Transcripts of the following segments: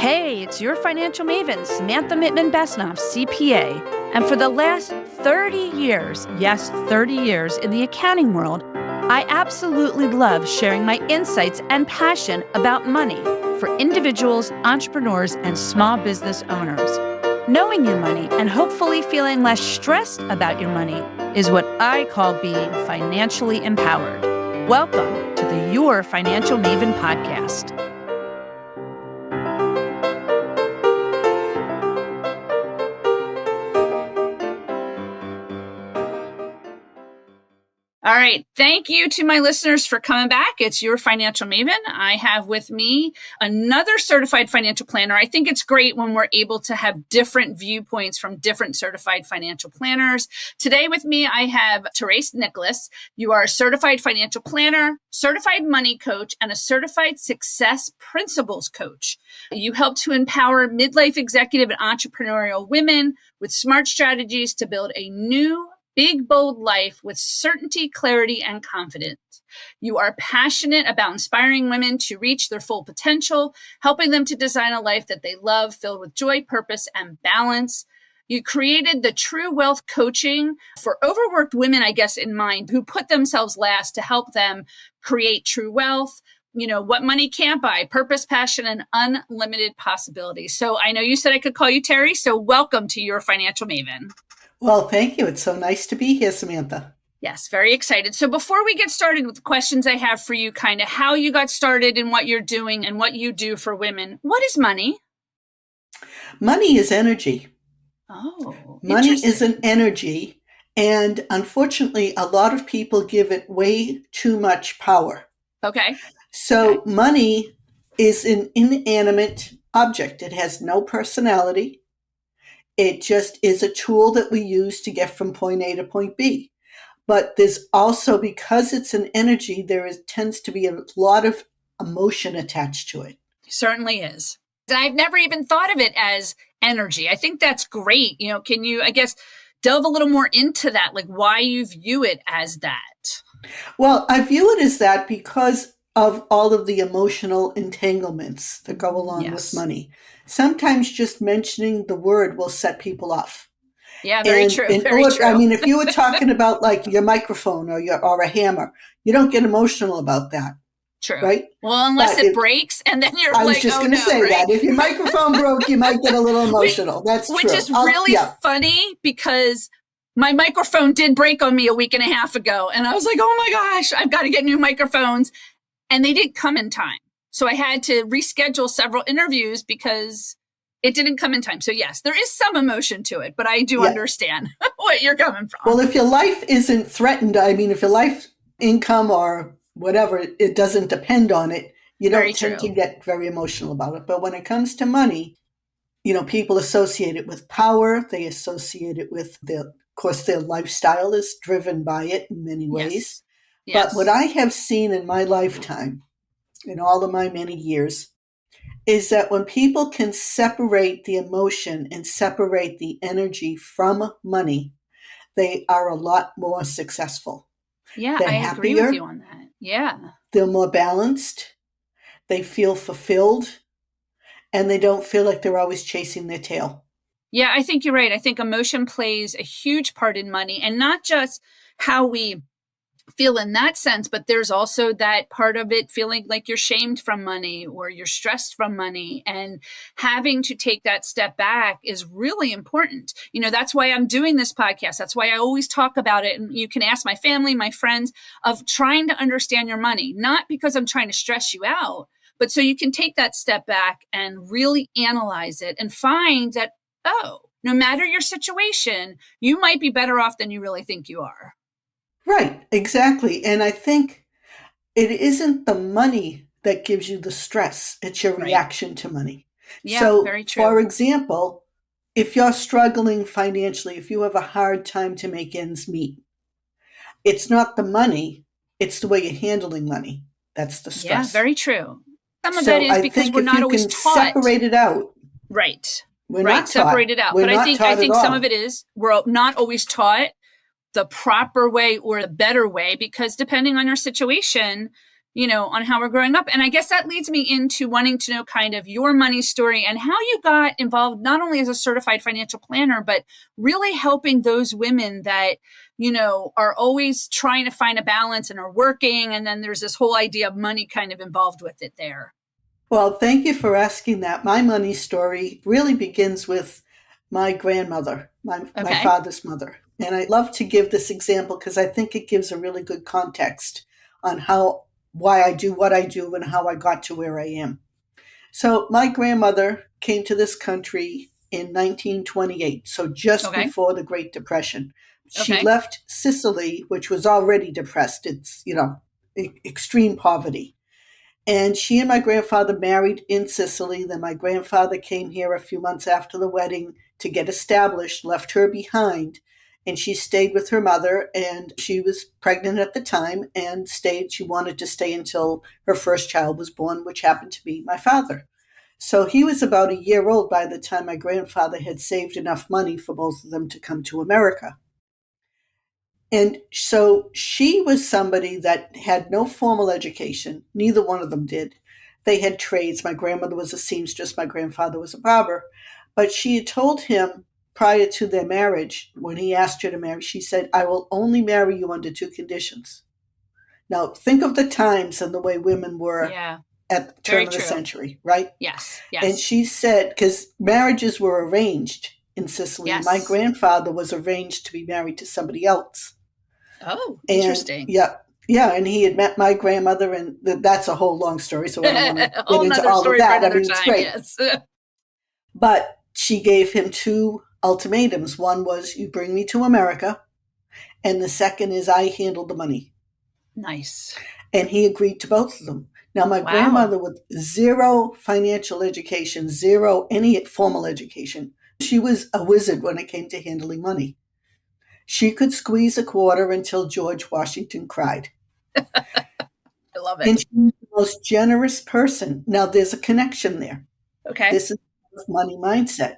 Hey, it's your financial maven, Samantha Mittman-Besnoff, CPA. And for the last 30 years, yes, 30 years in the accounting world, I absolutely love sharing my insights and passion about money for individuals, entrepreneurs, and small business owners. Knowing your money and hopefully feeling less stressed about your money is what I call being financially empowered. Welcome to the Your Financial Maven podcast. All right. Thank you to my listeners for coming back. It's Your Financial Maven. I have with me another certified financial planner. I think it's great when we're able to have different viewpoints from different certified financial planners. Today with me, I have Therese Nicklas. You are a certified financial planner, certified money coach, and a certified success principles coach. You help to empower midlife executive and entrepreneurial women with smart strategies to build a new big, bold life with certainty, clarity, and confidence. You are passionate about inspiring women to reach their full potential, helping them to design a life that they love, filled with joy, purpose, and balance. You created the True Wealth Coaching for overworked women, I guess, in mind, who put themselves last to help them create true wealth. You know, what money can't buy, purpose, passion, and unlimited possibilities. So I know you said I could call you Terry, so welcome to Your Financial Maven. Well, thank you. It's so nice to be here, Samantha. Yes, very excited. So before we get started with the questions I have for you, kind of how you got started and what you're doing and what you do for women, what is money? Money is energy. Oh, money is an energy. And unfortunately, a lot of people give it way too much power. Okay. So money is an inanimate object. It has no personality. It just is a tool that we use to get from point A to point B. But there's also, because it's an energy, tends to be a lot of emotion attached to it. Certainly is. And I've never even thought of it as energy. I think that's great. You know, can you, I guess, delve a little more into that, like why you view it as that? Well, I view it as that because of all of the emotional entanglements that go along with money. Sometimes just mentioning the word will set people off. Yeah, very true. I mean, if you were talking about like your microphone or a hammer, you don't get emotional about that. True. Right? Well, unless it breaks and then you're I was just going to say right? that. If your microphone broke, you might get a little emotional. That's true. Which is really funny because my microphone did break on me a week and a half ago. And I was like, oh my gosh, I've got to get new microphones. And they didn't come in time. So I had to reschedule several interviews because it didn't come in time. So yes, there is some emotion to it, but I do understand what you're coming from. Well, if your life isn't threatened, I mean, if your life income or whatever, it doesn't depend on it, you don't tend to get very emotional about it. But when it comes to money, you know, people associate it with power. They associate it with of course, their lifestyle is driven by it in many ways. Yes. But what I have seen in my lifetime, in all of my many years, is that when people can separate the emotion and separate the energy from money, they are a lot more successful. Yeah, I agree with you on that. Yeah. They're more balanced. They feel fulfilled. And they don't feel like they're always chasing their tail. Yeah, I think you're right. I think emotion plays a huge part in money, and not just how we feel in that sense, but there's also that part of it feeling like you're shamed from money or you're stressed from money, and having to take that step back is really important. You know, that's why I'm doing this podcast. That's why I always talk about it. And you can ask my family, my friends, of trying to understand your money, not because I'm trying to stress you out, but so you can take that step back and really analyze it and find that, oh, no matter your situation, you might be better off than you really think you are. Right, exactly. And I think it isn't the money that gives you the stress. It's your reaction to money. Yeah, so, very true. For example, if you're struggling financially, if you have a hard time to make ends meet, it's not the money, it's the way you're handling money. That's the stress. Yeah, very true. Some of that is because we're not always taught. Separate it out. Right. We're not separate it out. But I think some of it is we're not always taught the proper way or the better way, because depending on your situation, on how we're growing up. And I guess that leads me into wanting to know kind of your money story and how you got involved, not only as a certified financial planner, but really helping those women that, are always trying to find a balance and are working. And then there's this whole idea of money kind of involved with it there. Well, thank you for asking that. My money story really begins with my grandmother, my father's mother. And I love to give this example because I think it gives a really good context on why I do what I do and how I got to where I am. So my grandmother came to this country in 1928, so just before the Great Depression. She left Sicily, which was already depressed. It's, extreme poverty. And she and my grandfather married in Sicily. Then my grandfather came here a few months after the wedding to get established, left her behind. And she stayed with her mother, and she was pregnant at the time and stayed. She wanted to stay until her first child was born, which happened to be my father. So he was about a year old by the time my grandfather had saved enough money for both of them to come to America. And so she was somebody that had no formal education. Neither one of them did. They had trades. My grandmother was a seamstress. My grandfather was a barber. But she had told him prior to their marriage, when he asked her to marry, she said, "I will only marry you under two conditions." Now, think of the times and the way women were at the turn of the century, right? Yes. And she said, because marriages were arranged in Sicily. Yes. My grandfather was arranged to be married to somebody else. Oh, interesting. Yeah, and he had met my grandmother, and that's a whole long story, so I don't want to get into all of that. I mean, it's great. Yes. But she gave him two ultimatums. One was, you bring me to America, and the second is I handle the money. Nice. And he agreed to both of them. Now, my grandmother with zero financial education, zero any formal education, she was a wizard when it came to handling money. She could squeeze a quarter until George Washington cried. I love it. And she's the most generous person. Now, there's a connection there. Okay. This is money mindset.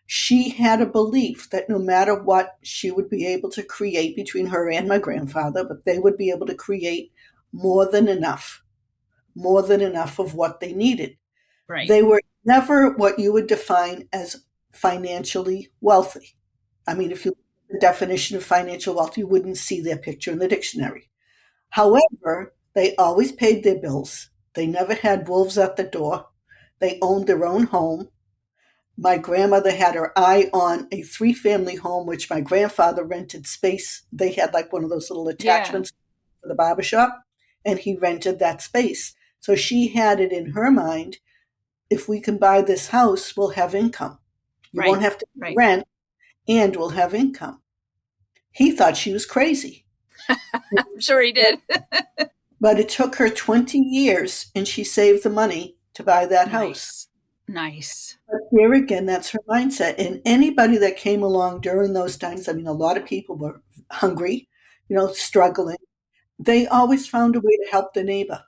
She had a belief that no matter what, she would be able to create between her and my grandfather, but they would be able to create more than enough of what they needed. Right. They were never what you would define as financially wealthy. I mean, if you look at the definition of financial wealth, you wouldn't see their picture in the dictionary. However, they always paid their bills. They never had wolves at the door. They owned their own home. My grandmother had her eye on a 3-family home, which my grandfather rented space. They had like one of those little attachments for the barbershop, and he rented that space. So she had it in her mind, if we can buy this house, we'll have income. You won't have to rent, and we'll have income. He thought she was crazy. I'm sure he did. But it took her 20 years, and she saved the money to buy that house. Nice. But here again, that's her mindset. And anybody that came along during those times, I mean, a lot of people were hungry, struggling. They always found a way to help the neighbor.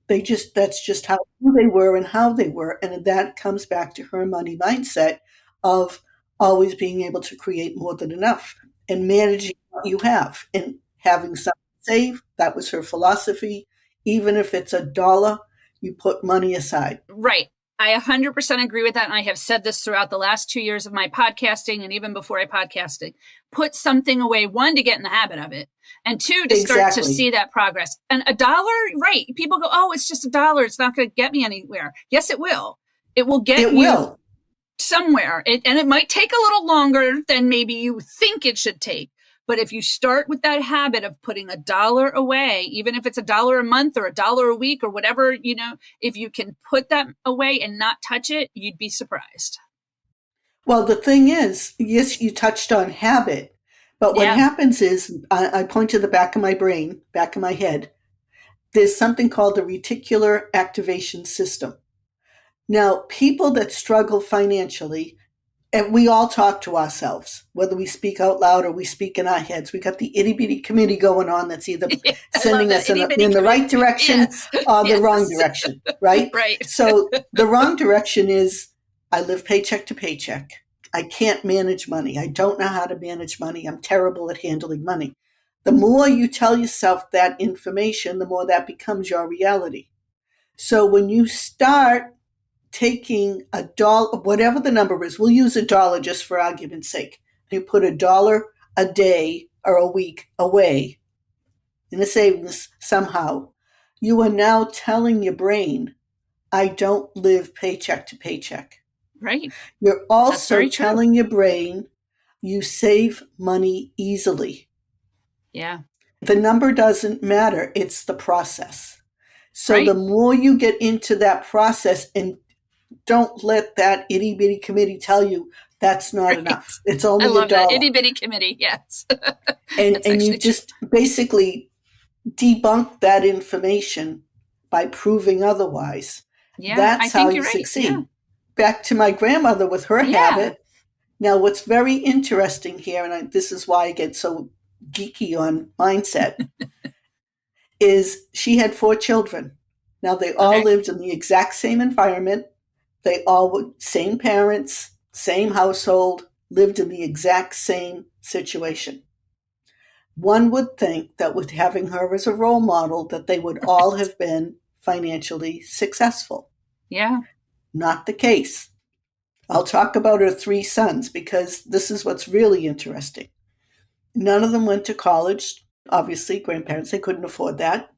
That's just who they were and how they were. And that comes back to her money mindset of always being able to create more than enough and managing what you have and having something saved. That was her philosophy. Even if it's $1, you put money aside. Right. I 100% agree with that. And I have said this throughout the last 2 years of my podcasting and even before I podcasted. Put something away, 1, to get in the habit of it, and 2, to start to see that progress. And $1, right. People go, oh, it's just $1. It's not going to get me anywhere. Yes, it will. It will get you somewhere. And it might take a little longer than maybe you think it should take. But if you start with that habit of putting $1 away, even if it's $1 a month or $1 a week or whatever, if you can put that away and not touch it, you'd be surprised. Well, the thing is, yes, you touched on habit, but what happens is I point to the back of my brain, back of my head. There's something called the reticular activation system. Now, people that struggle financially, and we all talk to ourselves, whether we speak out loud or we speak in our heads. We got the itty-bitty committee going on that's either sending us in the right direction or the wrong direction, right? Right. So the wrong direction is, I live paycheck to paycheck. I can't manage money. I don't know how to manage money. I'm terrible at handling money. The more you tell yourself that information, the more that becomes your reality. So when you start taking $1, whatever the number is, we'll use $1 just for argument's sake. You put $1 a day or a week away in a savings somehow. You are now telling your brain, I don't live paycheck to paycheck. Right. You're also telling your brain you save money easily. Yeah. The number doesn't matter. It's the process. So the more you get into that process, and don't let that itty bitty committee tell you that's not enough. It's only $1. I love that itty bitty committee. Yes. and you just basically debunk that information by proving otherwise. Yeah, that's how you succeed. Yeah. Back to my grandmother with her habit. Now, what's very interesting here, and this is why I get so geeky on mindset, is she had 4 children. Now, they all lived in the exact same environment. They all were same parents, same household, lived in the exact same situation. One would think that with having her as a role model, that they would all have been financially successful. Yeah. Not the case. I'll talk about her 3 sons because this is what's really interesting. None of them went to college. Obviously, grandparents, they couldn't afford that.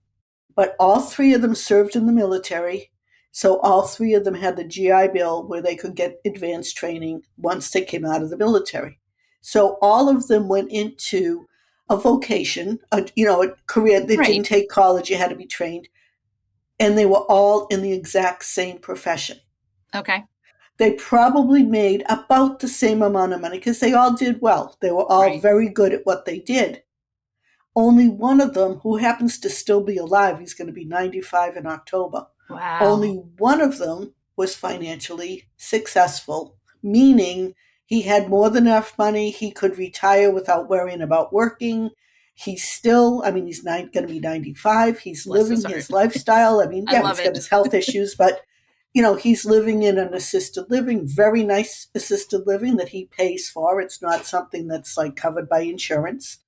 But all 3 of them served in the military. So all 3 of them had the GI Bill where they could get advanced training once they came out of the military. So all of them went into a vocation, a career. They didn't take college. You had to be trained. And they were all in the exact same profession. Okay. They probably made about the same amount of money because they all did well. They were all very good at what they did. Only one of them, who happens to still be alive, he's going to be 95 in October. Wow. Only one of them was financially successful, meaning he had more than enough money. He could retire without worrying about working. He's still, he's going to be 95. He's living his lifestyle. He's got his health issues, but he's living in an assisted living, very nice assisted living that he pays for. It's not something that's like covered by insurance.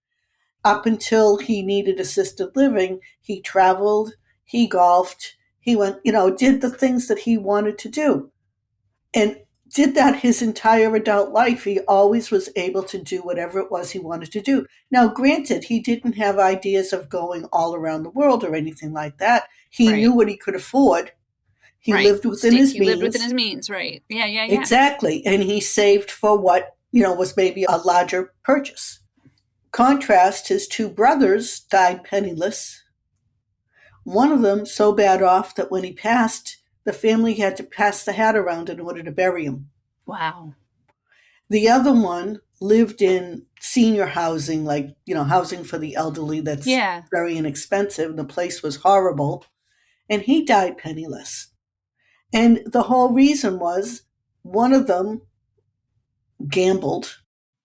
Up until he needed assisted living, he traveled, he golfed, he went, did the things that he wanted to do. And did that his entire adult life. He always was able to do whatever it was he wanted to do. Now, granted, he didn't have ideas of going all around the world or anything like that. He knew what he could afford. He lived within his means. He lived within his means, right. Yeah. Exactly. And he saved for what, was maybe a larger purchase. Contrast, his 2 brothers died penniless. One of them so bad off that when he passed, the family had to pass the hat around in order to bury him. Wow. The other one lived in senior housing, like, housing for the elderly that's very inexpensive. And the place was horrible. And he died penniless. And the whole reason was one of them gambled.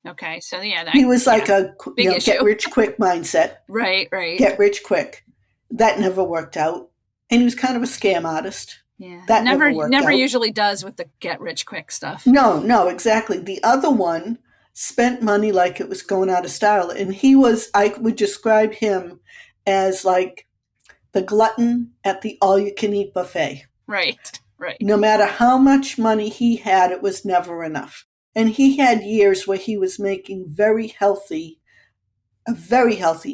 Okay, so he was like a get rich quick mindset. Right. Get rich quick. That never worked out. And he was kind of a scam artist. Yeah, that never usually does with the get rich quick stuff. No, exactly. The other one spent money like it was going out of style. And I would describe him as like the glutton at the all-you-can-eat buffet. Right. No matter how much money he had, it was never enough. And he had years where he was making a very healthy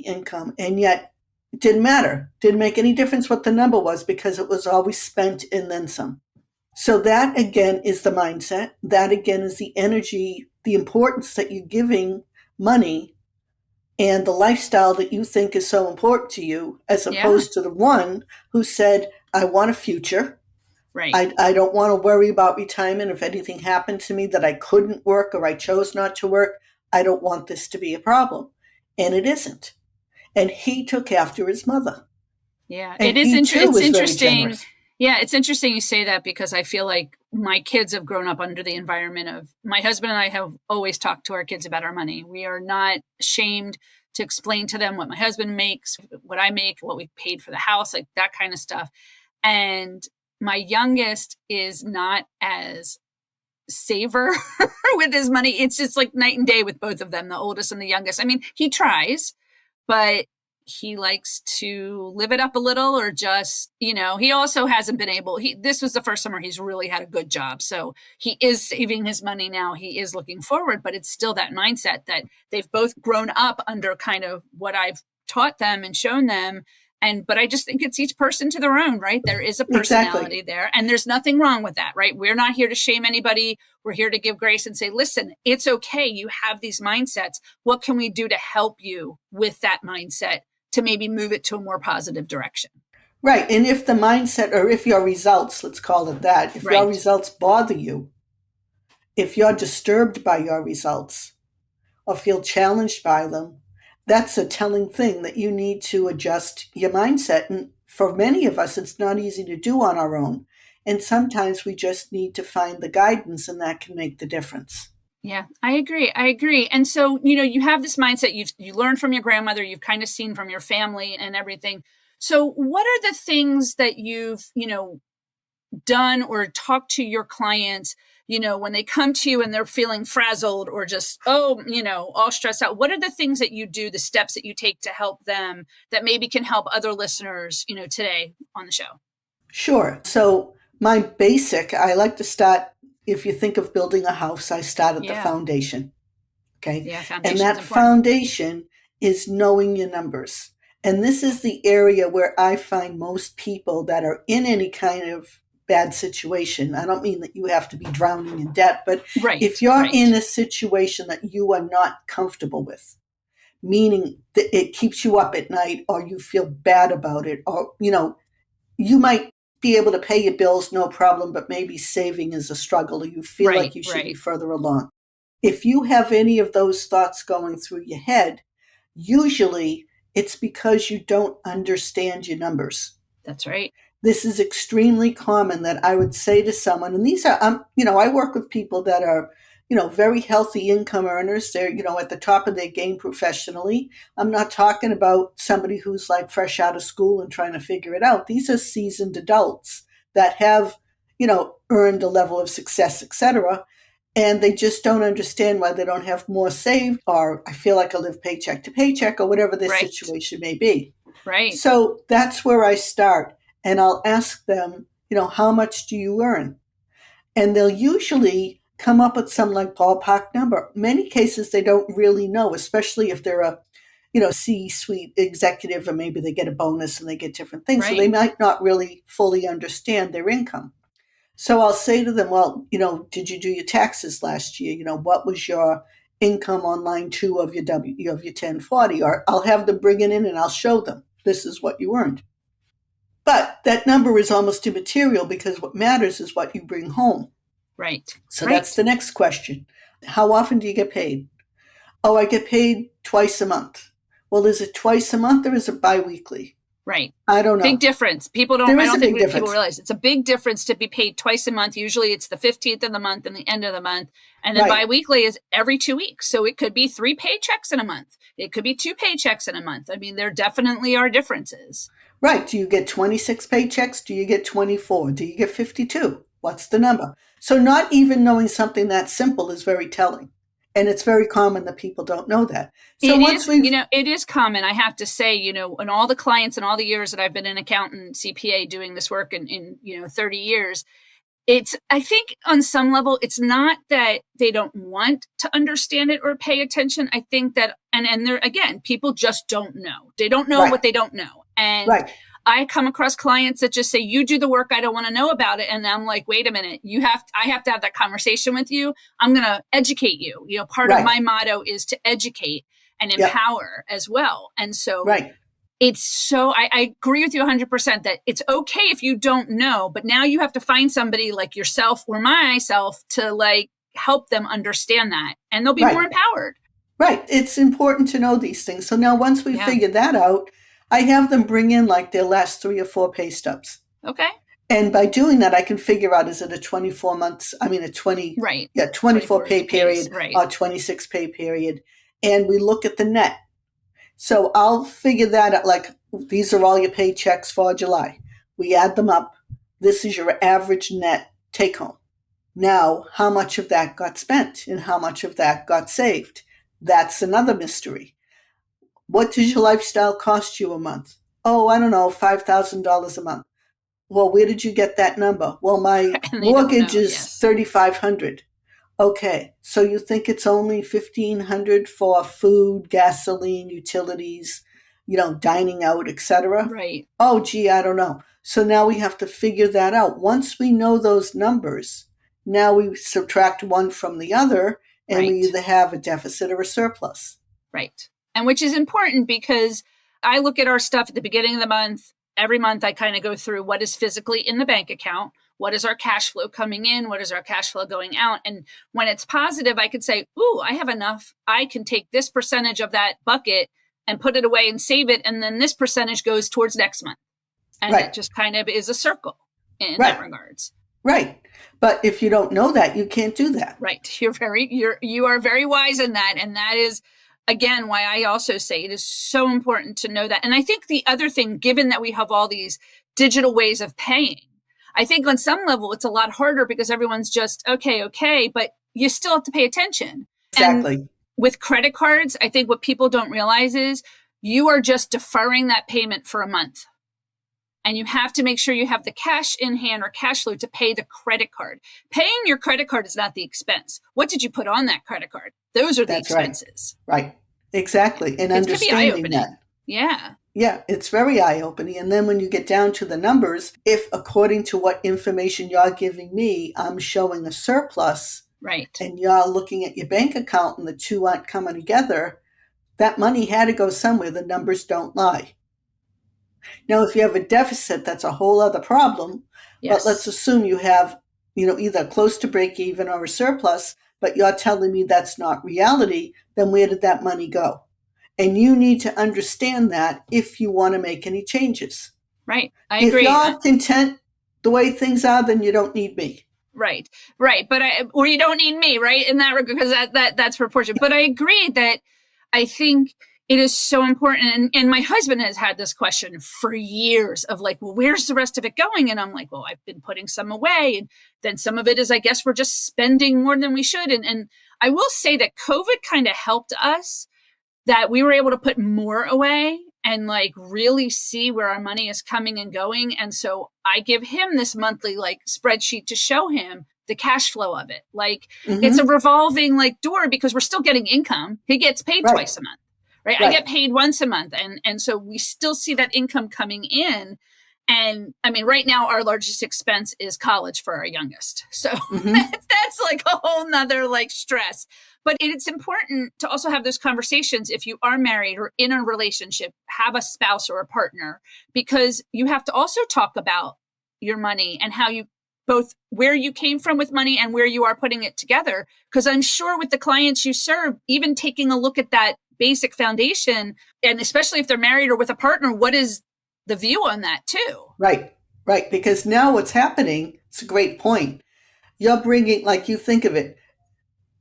income, and yet it didn't matter. Didn't make any difference what the number was because it was always spent and then some. So that, again, is the mindset. That, again, is the energy, the importance that you're giving money and the lifestyle that you think is so important to you, as opposed to the one who said, I want a future. Right. I don't want to worry about retirement. If anything happened to me that I couldn't work or I chose not to work, I don't want this to be a problem. And it isn't. And he took after his mother. Yeah, and it's interesting. Yeah, it's interesting you say that because I feel like my kids have grown up under the environment of, my husband and I have always talked to our kids about our money. We are not ashamed to explain to them what my husband makes, what I make, what we paid for the house, like that kind of stuff. And my youngest is not as saver with his money. It's just like night and day with both of them, the oldest and the youngest. He tries, but he likes to live it up a little, or just, he also hasn't been able, this was the first summer he's really had a good job. So he is saving his money now. He is looking forward, but it's still that mindset that they've both grown up under kind of what I've taught them and shown them. But I just think it's each person to their own, right? There is a personality there, and there's nothing wrong with that, right? We're not here to shame anybody. We're here to give grace and say, listen, it's okay. You have these mindsets. What can we do to help you with that mindset to maybe move it to a more positive direction? Right. And if the mindset, or if your results, let's call it that, if your results bother you, if you're disturbed by your results or feel challenged by them, that's a telling thing that you need to adjust your mindset. And for many of us, it's not easy to do on our own. And sometimes we just need to find the guidance, and that can make the difference. Yeah, I agree. And so, you have this mindset you learned from your grandmother, you've kind of seen from your family and everything. So what are the things that you've, done or talked to your clients, when they come to you and they're feeling frazzled or just, all stressed out? What are the things that you do, the steps that you take to help them that maybe can help other listeners, today on the show? Sure. So my basic, I like to start, if you think of building a house, I start at the foundation. Okay. Yeah, and that important. Foundation is knowing your numbers. And this is the area where I find most people that are in any kind of bad situation. I don't mean that you have to be drowning in debt, but if you're in a situation that you are not comfortable with, meaning that it keeps you up at night, or you feel bad about it, or, you might be able to pay your bills, no problem, but maybe saving is a struggle, or you feel like you should be further along. If you have any of those thoughts going through your head, usually it's because you don't understand your numbers. That's right. This is extremely common that I would say to someone, and these are, I work with people that are, very healthy income earners. They're, at the top of their game professionally. I'm not talking about somebody who's like fresh out of school and trying to figure it out. These are seasoned adults that have, earned a level of success, etc. And they just don't understand why they don't have more saved, or I feel like I live paycheck to paycheck, or whatever their situation may be. Right. So that's where I start. And I'll ask them, how much do you earn? And they'll usually come up with some like ballpark number. Many cases they don't really know, especially if they're a, C-suite executive, or maybe they get a bonus and they get different things. So they might not really fully understand their income. So I'll say to them, well, did you do your taxes last year? What was your income on line 2 of your of your 1040? Or I'll have them bring it in and I'll show them, this is what you earned. But that number is almost immaterial, because what matters is what you bring home. Right. So that's the next question. How often do you get paid? Oh, I get paid twice a month. Well, is it twice a month or is it biweekly? Right. I don't know. Big difference. I don't think people realize it's a big difference to be paid twice a month. Usually it's the 15th of the month and the end of the month. And then biweekly is every 2 weeks. So it could be 3 paychecks in a month. It could be 2 paychecks in a month. I mean, there definitely are differences. Right. Do you get 26 paychecks? Do you get 24? Do you get 52? What's the number? So not even knowing something that simple is very telling. And it's very common that people don't know that. So it is common. I have to say, in all the clients and all the years that I've been an accountant, CPA, doing this work in 30 years, I think on some level, it's not that they don't want to understand it or pay attention. I think that, and there, again, people just don't know. They don't know what they don't know. And I come across clients that just say, you do the work, I don't want to know about it. And I'm like, wait a minute, I have to have that conversation with you. I'm going to educate you. Part of my motto is to educate and empower as well. And so it's so, I agree with you 100% that it's okay if you don't know, but now you have to find somebody like yourself or myself to like help them understand that, and they'll be more empowered. Right. It's important to know these things. So now once we figure that out, I have them bring in like their last 3 or 4 pay stubs. Okay. And by doing that, I can figure out, is it a 24 months, a 24 pay period or 26 pay period. And we look at the net. So I'll figure that out, like, these are all your paychecks for July. We add them up. This is your average net take home. Now, how much of that got spent and how much of that got saved? That's another mystery. What does your lifestyle cost you a month? Oh, I don't know, $5,000 a month. Well, where did you get that number? Well, my mortgage is $3,500. Okay, so you think it's only $1,500 for food, gasoline, utilities, dining out, etc.? Right. Oh, gee, I don't know. So now we have to figure that out. Once we know those numbers, now we subtract one from the other, and we either have a deficit or a surplus. Right. And which is important because I look at our stuff at the beginning of the month. Every month, I kind of go through what is physically in the bank account. What is our cash flow coming in? What is our cash flow going out? And when it's positive, I could say, ooh, I have enough. I can take this percentage of that bucket and put it away and save it. And then this percentage goes towards next month. And it just kind of is a circle in that regards. Right. But if you don't know that, you can't do that. Right. You are very wise in that. And that is, again, why I also say it is so important to know that. And I think the other thing, given that we have all these digital ways of paying, I think on some level it's a lot harder because everyone's just, okay, but you still have to pay attention. Exactly. And with credit cards, I think what people don't realize is you are just deferring that payment for a month. And you have to make sure you have the cash in hand or cash flow to pay the credit card. Paying your credit card is not the expense. What did you put on that credit card? Those are the expenses. Right. Exactly. And understanding that. Yeah. Yeah, it's very eye-opening. And then when you get down to the numbers, if according to what information you're giving me, I'm showing a surplus, right, and you're looking at your bank account and the two aren't coming together, that money had to go somewhere. The numbers don't lie. Now, if you have a deficit, that's a whole other problem. Yes. But let's assume you have, either close to break even or a surplus, but you're telling me that's not reality, then where did that money go? And you need to understand that if you want to make any changes. Right. I agree. If you're content the way things are, then you don't need me. Right. But or you don't need me, right? In that regard, because that's proportion. But I agree that I think it is so important. And my husband has had this question for years of like, well, where's the rest of it going? And I'm like, well, I've been putting some away. And then some of it is, I guess, we're just spending more than we should. And I will say that COVID kind of helped us, that we were able to put more away and like really see where our money is coming and going. And so I give him this monthly like spreadsheet to show him the cash flow of it. Like it's a revolving like door because we're still getting income. He gets paid twice a month. Right. I get paid once a month. And so we still see that income coming in. And I mean, right now, our largest expense is college for our youngest. So that's like a whole nother like stress. But it's important to also have those conversations if you are married or in a relationship, have a spouse or a partner, because you have to also talk about your money and how you both where you came from with money and where you are putting it together. Because I'm sure with the clients you serve, even taking a look at that basic foundation, and especially if they're married or with a partner, what is the view on that too? Right. Because now what's happening, it's a great point. You're bringing, like you think of it,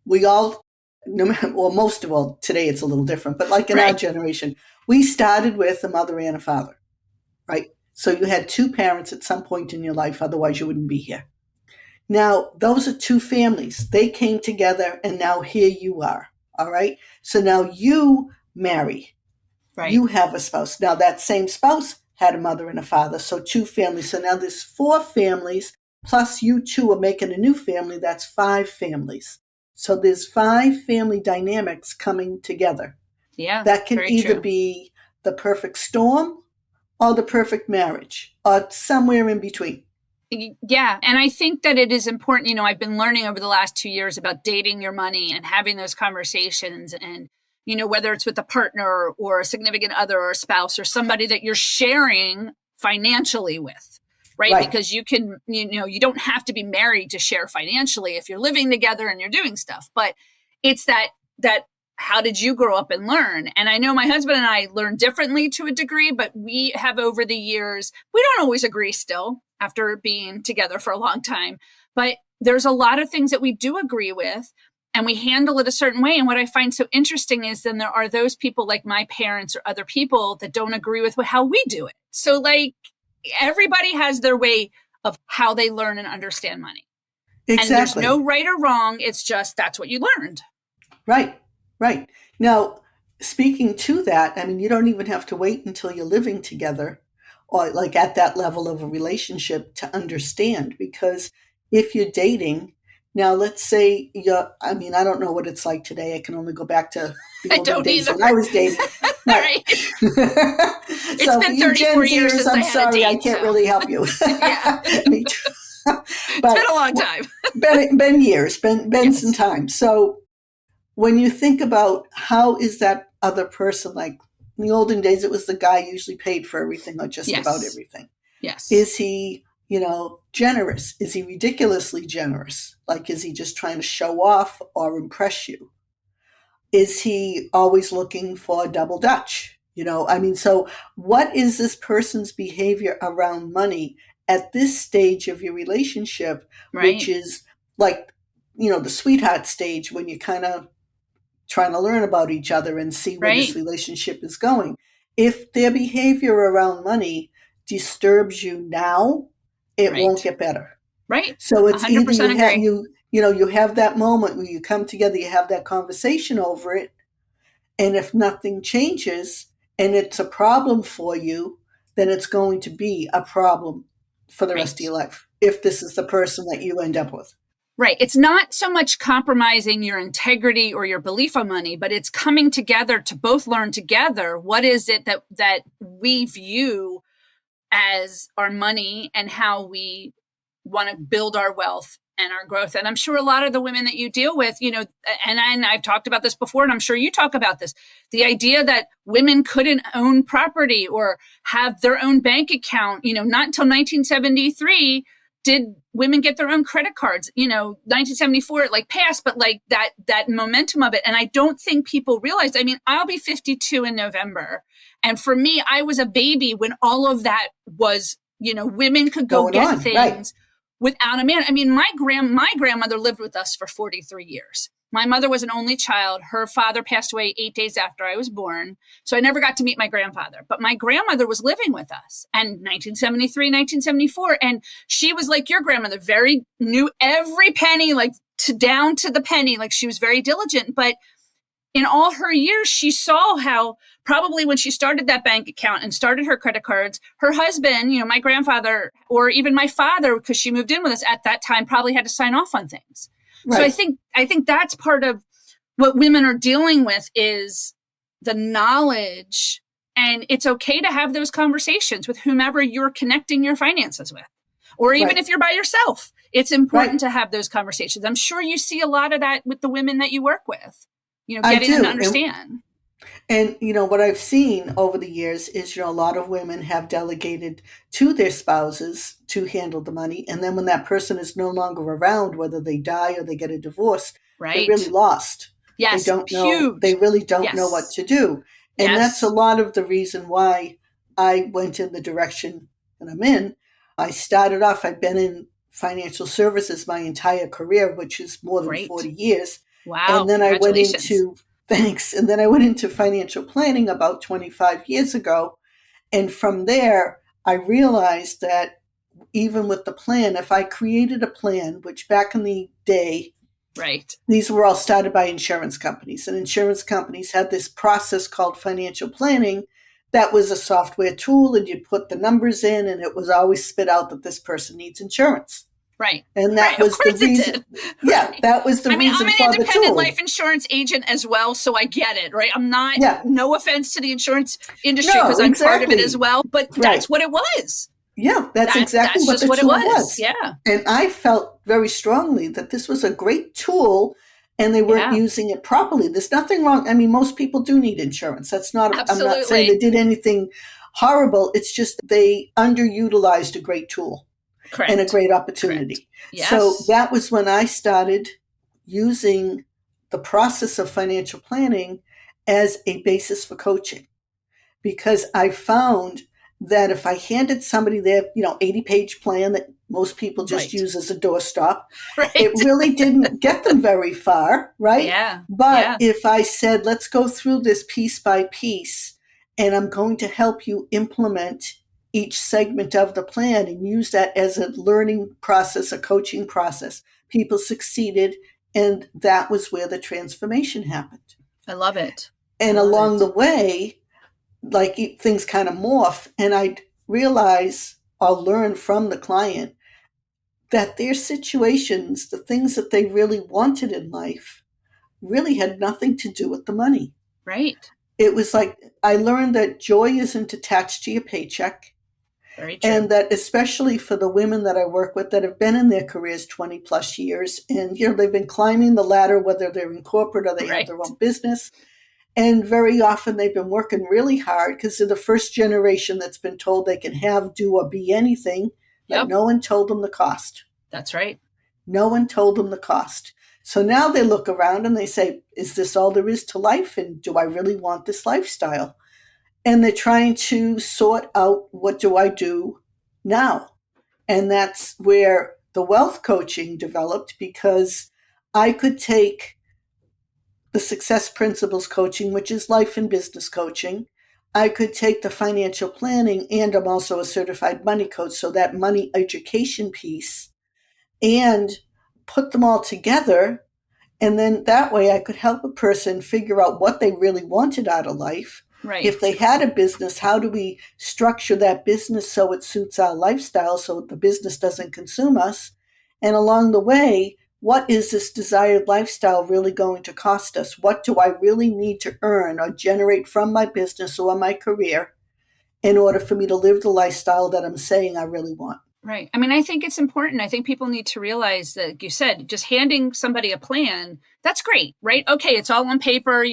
we all, most of all, today it's a little different, but like in our generation, we started with a mother and a father, right? So you had two parents at some point in your life, otherwise you wouldn't be here. Now, those are two families. They came together and now here you are, all right? So now you marry. Right. You have a spouse. Now that same spouse had a mother and a father, so two families. So now there's four families, plus you two are making a new family. That's five families. So there's five family dynamics coming together. Yeah, that can either be the perfect storm or the perfect marriage or somewhere in between. Yeah. And I think that it is important. I've been learning over the last 2 years about dating your money and having those conversations, and whether it's with a partner or a significant other or a spouse or somebody that you're sharing financially with, right? Because you can, you don't have to be married to share financially if you're living together and you're doing stuff, but it's that how did you grow up and learn? And I know my husband and I learn differently to a degree, but we have over the years, we don't always agree still after being together for a long time, but there's a lot of things that we do agree with. And we handle it a certain way. And what I find so interesting is then there are those people like my parents or other people that don't agree with how we do it. So like everybody has their way of how they learn and understand money. Exactly. And there's no right or wrong. It's just that's what you learned. Right. Now, speaking to that, I mean, you don't even have to wait until you're living together or like at that level of a relationship to understand. Because if you're dating, now let's say I mean, I don't know what it's like today. I can only go back to the I olden don't days either. when I was dating. Right. It's been 34 years since I'm I had sorry, a date, I can't really help you. Yeah. Me too. But it's been a long time. been years, been Yes. some time. So when you think about how is that other person, like in the olden days, it was the guy usually paid for everything or just about everything. Yes. Is he, generous? Is he ridiculously generous? Like, is he just trying to show off or impress you? Is he always looking for double Dutch? I mean, so what is this person's behavior around money at this stage of your relationship, which is like, the sweetheart stage when you kind of trying to learn about each other and see where this relationship is going. If their behavior around money disturbs you now, it won't get better. Right. So it's either you have that moment where you come together, you have that conversation over it, and if nothing changes and it's a problem for you, then it's going to be a problem for the rest of your life if this is the person that you end up with. Right. It's not so much compromising your integrity or your belief on money, but it's coming together to both learn together what is it that we view as our money and how we want to build our wealth and our growth. And I'm sure a lot of the women that you deal with, and I've talked about this before, and I'm sure you talk about this, the idea that women couldn't own property or have their own bank account, not until 1973 did women get their own credit cards. 1974 it passed, but that momentum of it. And I don't think people realized, I mean, I'll be 52 in November. And for me, I was a baby when all of that was, women could go get things without a man. I mean, my grandmother lived with us for 43 years. My mother was an only child. Her father passed away 8 days after I was born. So I never got to meet my grandfather. But my grandmother was living with us in 1973, 1974. And she was like your grandmother, knew every penny, down to the penny. She was very diligent. But in all her years, she saw how probably when she started that bank account and started her credit cards, her husband, my grandfather, or even my father, because she moved in with us at that time, probably had to sign off on things. Right. So I think that's part of what women are dealing with is the knowledge, and it's okay to have those conversations with whomever you're connecting your finances with, or even if you're by yourself. It's important to have those conversations. I'm sure you see a lot of that with the women that you work with, getting them to understand. And what I've seen over the years is, a lot of women have delegated to their spouses to handle the money. And then when that person is no longer around, whether they die or they get a divorce, they're really lost. Yes, they don't know. They really don't know what to do. And that's a lot of the reason why I went in the direction that I'm in. I started off, I've been in financial services my entire career, which is more than 40 years. Wow. And then I went into And then I went into financial planning about 25 years ago. And from there, I realized that even with the plan, if I created a plan, which back in the day, these were all started by insurance companies. And insurance companies had this process called financial planning that was a software tool, and you'd put the numbers in, and it was always spit out that this person needs insurance. Right. And that was the reason. Yeah, that was the reason for the tool. I'm an independent life insurance agent as well, so I get it, right? I'm not, no offense to the insurance industry because I'm part of it as well, but that's what it was. Yeah, that's exactly what the tool was. Yeah. And I felt very strongly that this was a great tool and they weren't using it properly. There's nothing wrong. I mean, most people do need insurance. That's not, I'm not saying they did anything horrible. It's just they underutilized a great tool. Correct. And a great opportunity. Yes. So that was when I started using the process of financial planning as a basis for coaching, because I found that if I handed somebody their 80-page plan that most people just use as a doorstop, it really didn't get them very far, right? Yeah. But if I said, let's go through this piece by piece, and I'm going to help you implement each segment of the plan and use that as a learning process, a coaching process, people succeeded. And that was where the transformation happened. I love it. And along the way, like things kind of morph, and I realize or learn from the client that their situations, the things that they really wanted in life, really had nothing to do with the money. Right. It was like I learned that joy isn't attached to your paycheck. Very true. And that especially for the women that I work with that have been in their careers 20 plus years, and they've been climbing the ladder, whether they're in corporate or they have their own business. And very often they've been working really hard because they're the first generation that's been told they can have, do, or be anything, but no one told them the cost. That's right. No one told them the cost. So now they look around and they say, is this all there is to life? And do I really want this lifestyle? And they're trying to sort out, what do I do now? And that's where the wealth coaching developed, because I could take the success principles coaching, which is life and business coaching. I could take the financial planning, and I'm also a certified money coach, so that money education piece, and put them all together. And then that way I could help a person figure out what they really wanted out of life. Right. If they had a business, how do we structure that business so it suits our lifestyle, so the business doesn't consume us? And along the way, what is this desired lifestyle really going to cost us? What do I really need to earn or generate from my business or my career in order for me to live the lifestyle that I'm saying I really want? Right. I mean, I think it's important. I think people need to realize that, like you said, just handing somebody a plan, that's great, right? Okay, it's all on paper,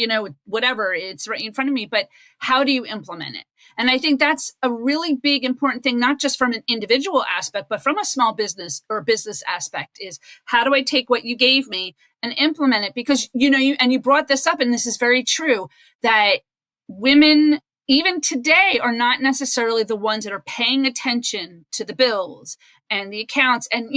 whatever, it's right in front of me, but how do you implement it? And I think that's a really big, important thing, not just from an individual aspect, but from a small business or business aspect, is how do I take what you gave me and implement it? Because, you brought this up, and this is very true, that women even today are not necessarily the ones that are paying attention to the bills and the accounts. And,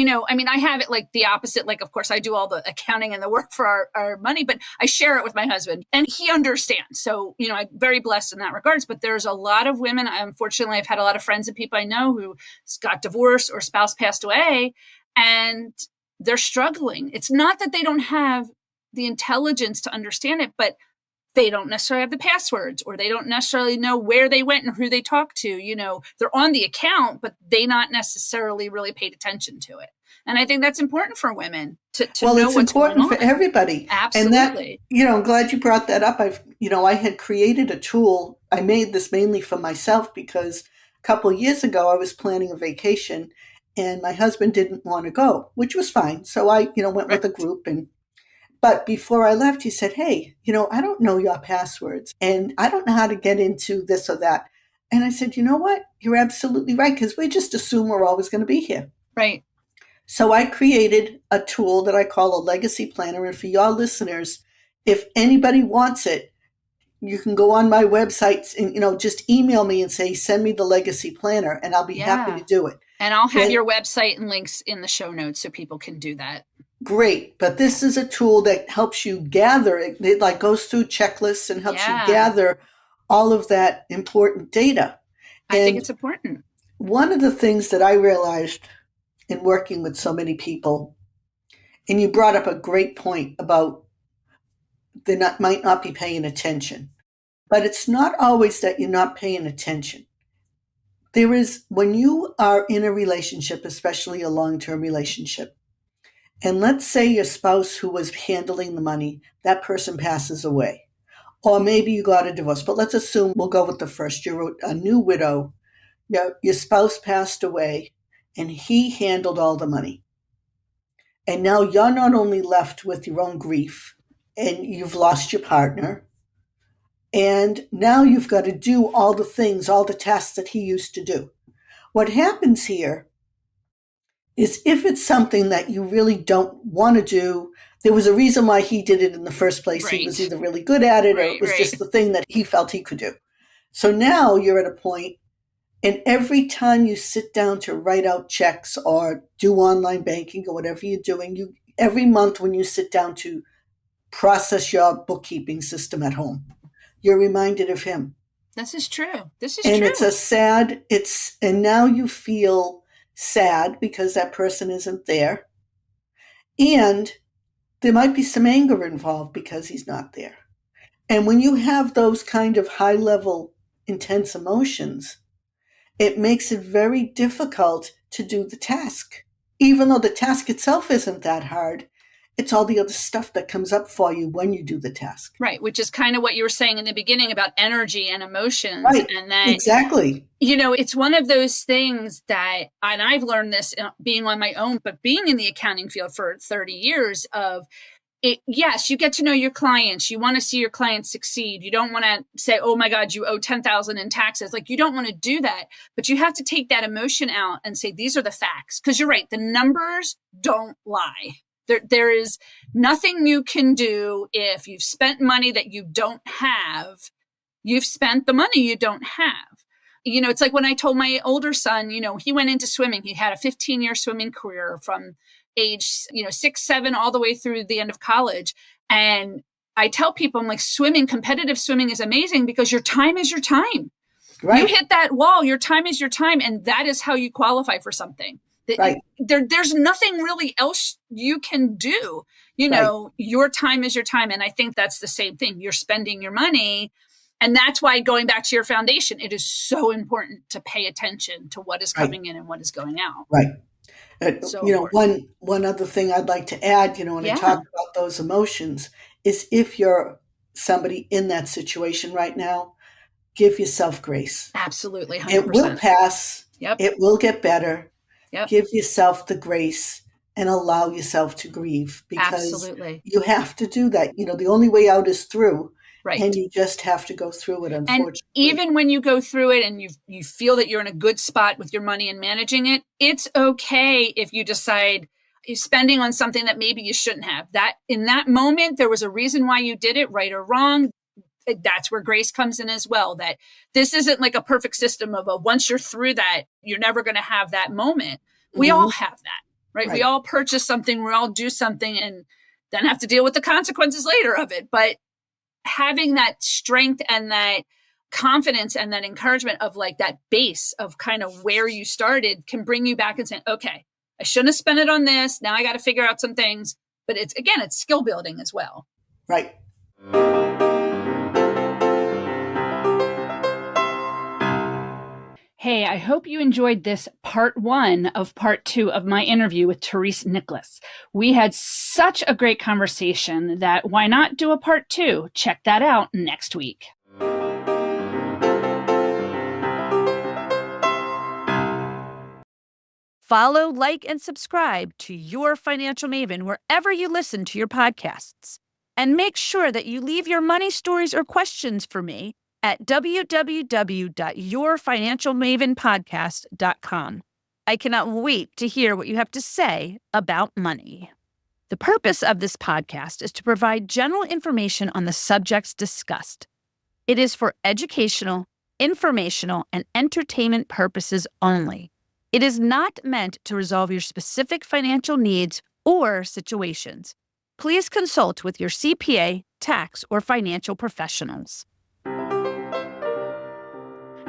I have it like the opposite. Like, of course, I do all the accounting and the work for our money, but I share it with my husband and he understands. So, I'm very blessed in that regards. But there's a lot of women, unfortunately, I've had a lot of friends and people I know who got divorced or spouse passed away, and they're struggling. It's not that they don't have the intelligence to understand it, but they don't necessarily have the passwords, or they don't necessarily know where they went and who they talked to. They're on the account, but they not necessarily really paid attention to it. And I think that's important for women to know what's going on. Well, it's important for everybody. Absolutely. And that, I'm glad you brought that up. I had created a tool. I made this mainly for myself because a couple of years ago I was planning a vacation and my husband didn't want to go, which was fine. So I, went with a group, but before I left, he said, hey, I don't know your passwords and I don't know how to get into this or that. And I said, you know what? You're absolutely right, because we just assume we're always going to be here. Right. So I created a tool that I call a legacy planner. And for your listeners, if anybody wants it, you can go on my website and, just email me and say, send me the legacy planner, and I'll be happy to do it. And I'll have your website and links in the show notes so people can do that. Great. But this is a tool that helps you gather, it like goes through checklists and helps you gather all of that important data. I think it's important. One of the things that I realized in working with so many people, and you brought up a great point about they might not be paying attention, but it's not always that you're not paying attention. There is, when you are in a relationship, especially a long-term relationship, and let's say your spouse who was handling the money, that person passes away. Or maybe you got a divorce, but let's assume we'll go with the first. You're a new widow. Your spouse passed away and he handled all the money. And now you're not only left with your own grief and you've lost your partner, and now you've got to do all the things, all the tasks that he used to do. What happens here is, if it's something that you really don't want to do, there was a reason why he did it in the first place. Right. He was either really good at it, or it was just the thing that he felt he could do. So now you're at a point, and every time you sit down to write out checks or do online banking or whatever you're doing, every month when you sit down to process your bookkeeping system at home, you're reminded of him. This is true. And it's and now you feel sad because that person isn't there. And there might be some anger involved because he's not there. And when you have those kind of high level, intense emotions, it makes it very difficult to do the task. Even though the task itself isn't that hard, it's all the other stuff that comes up for you when you do the task. Right, which is kind of what you were saying in the beginning about energy and emotions. Right, and that, exactly. It's one of those things that, and I've learned this being on my own, but being in the accounting field for 30 years of it, yes, you get to know your clients. You want to see your clients succeed. You don't want to say, oh my God, you owe 10,000 in taxes. Like, you don't want to do that, but you have to take that emotion out and say, these are the facts. Because you're right. The numbers don't lie. There is nothing you can do if you've spent money that you don't have. You've spent the money you don't have. It's like when I told my older son, he went into swimming. He had a 15-year swimming career from age, 6, 7, all the way through the end of college. And I tell people, I'm like, competitive swimming is amazing because your time is your time. Right. You hit that wall, your time is your time. And that is how you qualify for something. Right. There's nothing really else you can do. Right. Your time is your time. And I think that's the same thing. You're spending your money. And that's why, going back to your foundation, it is so important to pay attention to what is coming in and what is going out. Right. One other thing I'd like to add, when I talk about those emotions, is if you're somebody in that situation right now, give yourself grace. Absolutely. 100%. It will pass. Yep. It will get better. Yep. Give yourself the grace and allow yourself to grieve, because you have to do that. The only way out is through. Right. And you just have to go through it, unfortunately. And even when you go through it and you feel that you're in a good spot with your money and managing it, it's okay if you decide you're spending on something that maybe you shouldn't have. That in that moment, there was a reason why you did it, right or wrong. That's where grace comes in as well. That this isn't like a perfect system of once you're through that, you're never going to have that moment. We all have that, right? We all purchase something, we all do something, and then have to deal with the consequences later of it. But having that strength and that confidence and that encouragement of like that base of kind of where you started can bring you back and say, okay, I shouldn't have spent it on this. Now I got to figure out some things. But it's skill building as well. Right. Hey, I hope you enjoyed this part 1 of part 2 of my interview with Therese Nicklas. We had such a great conversation that why not do a part 2? Check that out next week. Follow, like, and subscribe to Your Financial Maven wherever you listen to your podcasts. And make sure that you leave your money stories or questions for me at www.yourfinancialmavenpodcast.com. I cannot wait to hear what you have to say about money. The purpose of this podcast is to provide general information on the subjects discussed. It is for educational, informational, and entertainment purposes only. It is not meant to resolve your specific financial needs or situations. Please consult with your CPA, tax, or financial professionals.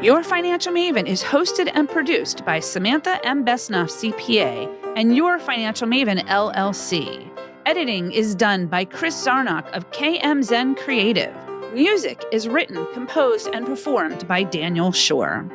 Your Financial Maven is hosted and produced by Samantha M. Besnoff, CPA, and Your Financial Maven, LLC. Editing is done by Chris Zarnock of KM Zen Creative. Music is written, composed, and performed by Daniel Shore.